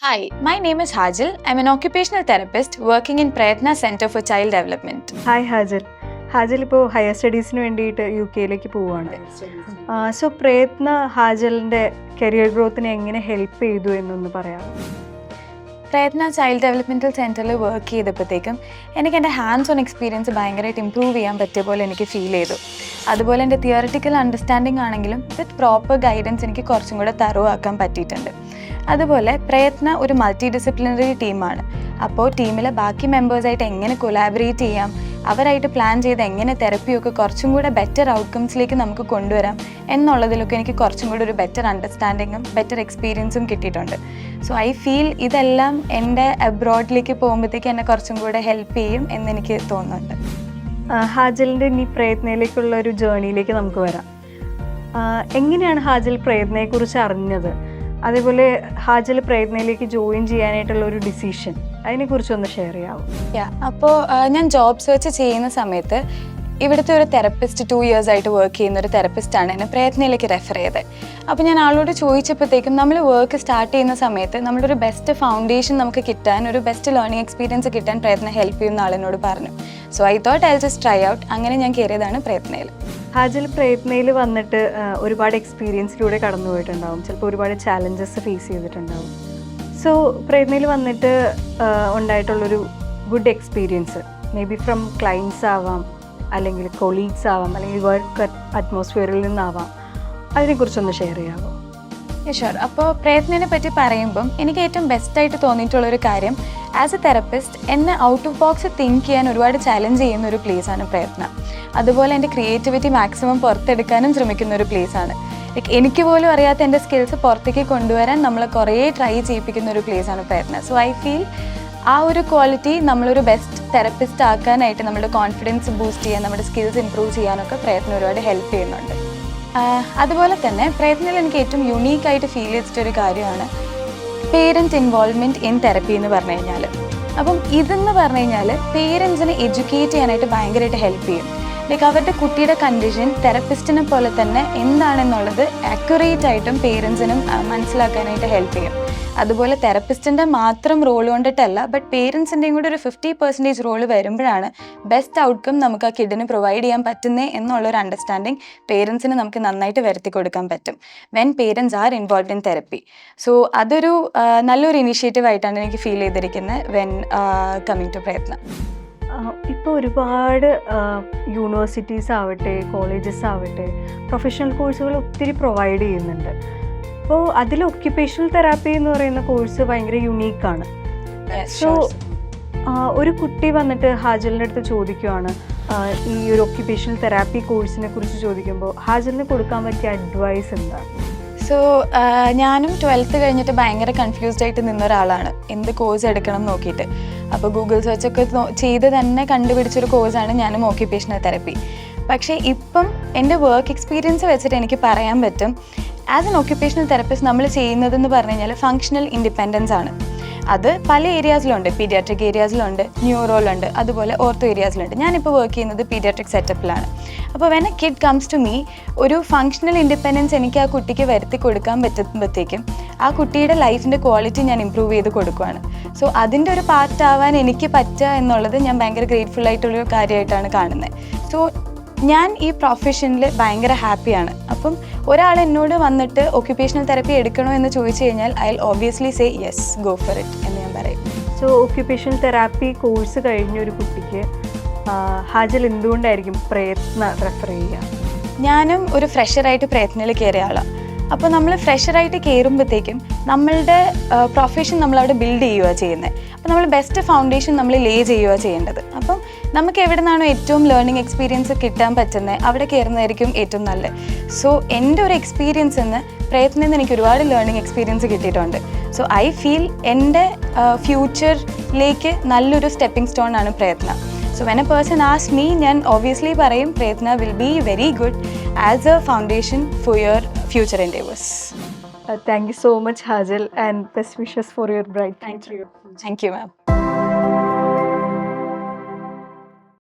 Hi, my name is Hajil. I'm an occupational therapist working in Prayatna Center for Child Development. Hi Hajal. Hajal ഇപ്പോൾ higher സ്റ്റഡീസിന് വേണ്ടിയിട്ട് UK പോവുകയാണ്. So പ്രയത്ന ഹാജലിൻ്റെ career ഗ്രോത്തിനെ എങ്ങനെ help ചെയ്തു എന്നൊന്ന് പറയാം. പ്രയത്ന child developmental സെൻറ്ററിൽ വർക്ക് ചെയ്തപ്പോഴത്തേക്കും എനിക്ക് എൻ്റെ ഹാൻഡ്സ് ഓൺ എക്സ്പീരിയൻസ് ഭയങ്കരമായിട്ട് ഇമ്പ്രൂവ് ചെയ്യാൻ പറ്റിയ പോലെ എനിക്ക് ഫീൽ ചെയ്തു. അതുപോലെ എൻ്റെ തിയററ്റിക്കൽ അണ്ടർസ്റ്റാൻഡിങ് ആണെങ്കിലും വിത്ത് പ്രോപ്പർ ഗൈഡൻസ് എനിക്ക് കുറച്ചും കൂടെ തറവാക്കാൻ പറ്റിയിട്ടുണ്ട്. അതുപോലെ പ്രയത്ന ഒരു മൾട്ടി ഡിസിപ്ലിനറി ടീമാണ്. അപ്പോൾ ടീമിലെ ബാക്കി മെമ്പേഴ്സായിട്ട് എങ്ങനെ കൊലാബറേറ്റ് ചെയ്യാം, അവരായിട്ട് പ്ലാൻ ചെയ്ത് എങ്ങനെ തെറപ്പിയൊക്കെ കുറച്ചും കൂടെ ബെറ്റർ ഔട്ട്കംസിലേക്ക് നമുക്ക് കൊണ്ടുവരാം എന്നുള്ളതിലൊക്കെ എനിക്ക് കുറച്ചും കൂടെ ഒരു ബെറ്റർ അണ്ടർസ്റ്റാൻഡിങ്ങും ബെറ്റർ എക്സ്പീരിയൻസും കിട്ടിയിട്ടുണ്ട്. സോ ഐ ഫീൽ ഇതെല്ലാം എൻ്റെ അബ്രോഡിലേക്ക് പോകുമ്പോഴത്തേക്ക് എന്നെ കുറച്ചും കൂടെ ഹെൽപ്പ് ചെയ്യും എന്നെനിക്ക് തോന്നുന്നുണ്ട്. ഹാജലിൻ്റെ ഇനി പ്രയത്നയിലേക്കുള്ള ഒരു ജേർണിയിലേക്ക് നമുക്ക് വരാം. എങ്ങനെയാണ് ഹാജൽ പ്രയത്നയെക്കുറിച്ച് അറിഞ്ഞത്? അതേപോലെ ഹാജൽ പ്രയത്നയിലേക്ക് ജോയിൻ ചെയ്യാനായിട്ടുള്ള ഒരു ഡിസിഷൻ അതിനെക്കുറിച്ചൊന്ന് ഷെയർ ചെയ്യാമോ? അപ്പോൾ ഞാൻ ജോബ് സെർച്ച് ചെയ്യുന്ന സമയത്ത് ഇവിടുത്തെ ഒരു തെറപ്പിസ്റ്റ് 2 years ആയിട്ട് വർക്ക് ചെയ്യുന്ന ഒരു തെറപ്പിസ്റ്റാണ് എന്നെ പ്രയത്നയിലേക്ക് റെഫർ ചെയ്തത്. അപ്പോൾ ഞാൻ ആളോട് ചോദിച്ചപ്പോഴത്തേക്കും നമ്മൾ വർക്ക് സ്റ്റാർട്ട് ചെയ്യുന്ന സമയത്ത് നമ്മളൊരു ബെസ്റ്റ് ഫൗണ്ടേഷൻ നമുക്ക് കിട്ടാൻ, ഒരു ബെസ്റ്റ് ലേണിംഗ് എക്സ്പീരിയൻസ് കിട്ടാൻ പ്രയത്നം ഹെൽപ്പ് ചെയ്യുന്ന ആളിനോട് പറഞ്ഞു. So I thought I just try out. അങ്ങനെ ഞാൻ കയറിയതാണ് പ്രയത്നയിൽ. ഹാജൽ പ്രയത്നയിൽ വന്നിട്ട് ഒരുപാട് എക്സ്പീരിയൻസിലൂടെ കടന്നു പോയിട്ടുണ്ടാവും, ചിലപ്പോൾ ഒരുപാട് ചാലഞ്ചസ് ഫേസ് ചെയ്തിട്ടുണ്ടാവും. സോ പ്രയത്നയിൽ വന്നിട്ട് ഉണ്ടായിട്ടുള്ളൊരു good experience may be from clients ആവാം, അല്ലെങ്കിൽ കൊളീഗ്സ് ആവാം, അല്ലെങ്കിൽ വർക്ക് അറ്റ്മോസ്ഫിയറിൽ നിന്നാവാം. അതിനെക്കുറിച്ചൊന്ന് ഷെയർ ചെയ്യാമോ? ഷുവർ. അപ്പോൾ പ്രയത്നനെ പറ്റി പറയുമ്പം എനിക്ക് ഏറ്റവും ബെസ്റ്റായിട്ട് തോന്നിയിട്ടുള്ളൊരു കാര്യം, ആസ് എ തെറപ്പിസ്റ്റ് എന്നെ ഔട്ട് ഓഫ് ബോക്സ് തിങ്ക് ചെയ്യാൻ ഒരുപാട് ചാലഞ്ച് ചെയ്യുന്ന ഒരു പ്ലേസാണ് പ്രയത്ന. അതുപോലെ എൻ്റെ ക്രിയേറ്റിവിറ്റി മാക്സിമം പുറത്തെടുക്കാനും ശ്രമിക്കുന്ന ഒരു പ്ലേസാണ്. ലൈക്ക് എനിക്ക് പോലും അറിയാത്ത എൻ്റെ സ്കിൽസ് പുറത്തേക്ക് കൊണ്ടുവരാൻ നമ്മളെ കുറേ ട്രൈ ചെയ്യിപ്പിക്കുന്ന ഒരു പ്ലേസാണ് പ്രയത്ന. സോ ഐ ഫീൽ ആ ഒരു ക്വാളിറ്റി നമ്മളൊരു ബെസ്റ്റ് തെറപ്പിസ്റ്റ് ആക്കാനായിട്ട്, നമ്മുടെ കോൺഫിഡൻസ് ബൂസ്റ്റ് ചെയ്യാൻ, നമ്മുടെ സ്കിൽസ് ഇമ്പ്രൂവ് ചെയ്യാനൊക്കെ പ്രയത്നം ഒരുപാട് ഹെൽപ്പ് ചെയ്യുന്നുണ്ട്. അതുപോലെ തന്നെ പ്രയത്നത്തിൽ എനിക്ക് ഏറ്റവും യുണീക്കായിട്ട് ഫീൽ ചെയ്തിട്ടൊരു കാര്യമാണ് പേരൻറ്റ് ഇൻവോൾവ്മെൻറ്റ് ഇൻ തെറപ്പി എന്ന് പറഞ്ഞു കഴിഞ്ഞാൽ. അപ്പം ഇതെന്ന് പറഞ്ഞു കഴിഞ്ഞാൽ പേരൻസിനെ എഡ്യൂക്കേറ്റ് ചെയ്യാനായിട്ട് ഭയങ്കരമായിട്ട് ഹെൽപ്പ് ചെയ്യും. ലൈക്ക് അവരുടെ കുട്ടിയുടെ കണ്ടീഷൻ തെറപ്പിസ്റ്റിനെ പോലെ തന്നെ എന്താണെന്നുള്ളത് ആക്യുറേറ്റ് ആയിട്ടും പേരൻസിനും മനസ്സിലാക്കാനായിട്ട് ഹെൽപ്പ് ചെയ്യും. അതുപോലെ തെറപ്പിസ്റ്റിൻ്റെ മാത്രം റോൾ കൊണ്ടിട്ടല്ല, ബട്ട് പേരൻസിൻ്റെയും കൂടെ ഒരു 50% റോള് വരുമ്പോഴാണ് ബെസ്റ്റ് ഔട്ട്കം നമുക്ക് ആ കിഡിന് പ്രൊവൈഡ് ചെയ്യാൻ പറ്റുന്നേ എന്നുള്ളൊരു അണ്ടർസ്റ്റാൻഡിങ് പേരൻസിന് നമുക്ക് നന്നായിട്ട് വരുത്തി കൊടുക്കാൻ പറ്റും when parents are involve in therapy. So അതൊരു നല്ലൊരു ഇനീഷ്യേറ്റീവ് ആയിട്ടാണ് എനിക്ക് ഫീൽ ചെയ്തിരിക്കുന്നത് വെൻ കമ്മിങ് ടു പ്രയത്ന. ഇപ്പോൾ ഒരുപാട് യൂണിവേഴ്സിറ്റീസ് ആവട്ടെ, കോളേജസ് ആവട്ടെ, പ്രൊഫഷണൽ കോഴ്സുകൾ ഒത്തിരി പ്രൊവൈഡ് ചെയ്യുന്നുണ്ട്. അപ്പോൾ അതിൽ ഒക്യുപ്പേഷണൽ തെറാപ്പി എന്ന് പറയുന്ന കോഴ്സ് ഭയങ്കര യുണീക്കാണ്. സോ ഒരു കുട്ടി വന്നിട്ട് ഹാജലിൻ്റെ അടുത്ത് ചോദിക്കുവാണ് ഈ ഒരു ഒക്യുപ്പേഷണൽ തെറാപ്പി കോഴ്സിനെ കുറിച്ച് ചോദിക്കുമ്പോൾ ഹാജലിന് കൊടുക്കാൻ പറ്റിയ അഡ്വൈസ് എന്താണ്? സോ ഞാനും 12th കഴിഞ്ഞിട്ട് ഭയങ്കര കൺഫ്യൂസ്ഡ് ആയിട്ട് നിന്ന ഒരാളാണ് എന്ത് കോഴ്സ് എടുക്കണം നോക്കിയിട്ട്. അപ്പോൾ ഗൂഗിൾ സെർച്ചൊക്കെ ചെയ്ത് തന്നെ കണ്ടുപിടിച്ചൊരു കോഴ്സാണ് ഞാനും ഓക്യുപ്പേഷണൽ തെറപ്പി. പക്ഷേ ഇപ്പം എൻ്റെ വർക്ക് എക്സ്പീരിയൻസ് വെച്ചിട്ട് എനിക്ക് പറയാൻ പറ്റും, ആസ് എൻ ഓക്യുപ്പേഷണൽ തെറപ്പിസ്റ്റ് നമ്മൾ ചെയ്യുന്നതെന്ന് പറഞ്ഞു കഴിഞ്ഞാൽ ഫങ്ഷണൽ ഇൻഡിപെൻഡൻസ് ആണ്. അത് പല ഏരിയാസിലുണ്ട്. പീഡിയാട്രിക് ഏരിയാസിലുണ്ട്, ന്യൂറോയിലുണ്ട്, അതുപോലെ ഓർത്തോ ഏരിയാസിലുണ്ട്. ഞാനിപ്പോൾ വർക്ക് ചെയ്യുന്നത് പീഡിയാട്രിക് സെറ്റപ്പിലാണ്. അപ്പോൾ when a kid comes to me, ഒരു ഫങ്ഷണൽ ഇൻഡിപെൻഡൻസ് എനിക്ക് ആ കുട്ടിക്ക് വരുത്തി കൊടുക്കാൻ പറ്റുമ്പോഴത്തേക്കും ആ കുട്ടിയുടെ ലൈഫിൻ്റെ ക്വാളിറ്റി ഞാൻ ഇമ്പ്രൂവ് ചെയ്ത് കൊടുക്കുകയാണ്. സോ അതിൻ്റെ ഒരു പാർട്ടാവാൻ എനിക്ക് പറ്റുക എന്നുള്ളത് ഞാൻ ഭയങ്കര ഗ്രേറ്റ്ഫുൾ ആയിട്ടുള്ളൊരു കാര്യമായിട്ടാണ് കാണുന്നത്. സോ ഞാൻ ഈ പ്രൊഫഷനിൽ ഭയങ്കര ഹാപ്പിയാണ്. അപ്പം ഒരാൾ എന്നോട് വന്നിട്ട് ഒക്യുപ്പേഷണൽ തെറപ്പി എടുക്കണോ എന്ന് ചോദിച്ചു കഴിഞ്ഞാൽ I will obviously say yes, go for it എന്ന് ഞാൻ പറയും. സോ ഒക്യുപ്പേഷണൽ തെറാപ്പി കോഴ്സ് കഴിഞ്ഞ ഒരു കുട്ടിക്ക് ഹാജൽ എന്തുകൊണ്ടായിരിക്കും പ്രയത്ന റെഫർ ചെയ്യുക? ഞാനും ഒരു ഫ്രഷറായിട്ട് പ്രയത്നത്തിൽ കയറിയ ആളാണ്. അപ്പോൾ നമ്മൾ ഫ്രഷറായിട്ട് കയറുമ്പോഴത്തേക്കും നമ്മളുടെ പ്രൊഫഷൻ നമ്മളവിടെ ബിൽഡ് ചെയ്യുക ചെയ്യുന്നത്. അപ്പോൾ നമ്മൾ ബെസ്റ്റ് ഫൗണ്ടേഷൻ നമ്മൾ ലേ ചെയ്യുക ചെയ്യേണ്ടത്. അപ്പം നമുക്ക് എവിടെ നിന്നാണോ ഏറ്റവും ലേണിംഗ് എക്സ്പീരിയൻസ് കിട്ടാൻ പറ്റുന്നത് അവിടെ കയറുന്നതായിരിക്കും ഏറ്റവും നല്ലത്. സോ എൻ്റെ ഒരു എക്സ്പീരിയൻസ് നിന്ന് പ്രയത്നത്തിൽ നിന്ന് എനിക്ക് ഒരുപാട് ലേണിംഗ് എക്സ്പീരിയൻസ് കിട്ടിയിട്ടുണ്ട്. സോ ഐ ഫീൽ എൻ്റെ ഫ്യൂച്ചറിലേക്ക് നല്ലൊരു സ്റ്റെപ്പിംഗ് സ്റ്റോൺ ആണ് പ്രയത്ന. So when a person asks me, ഞാൻ obviously പറയും പ്രയത്ന will be very good as a foundation for your future endeavors. Thank you so much, Hajal, and best wishes for your bright future. Thank you, ma'am.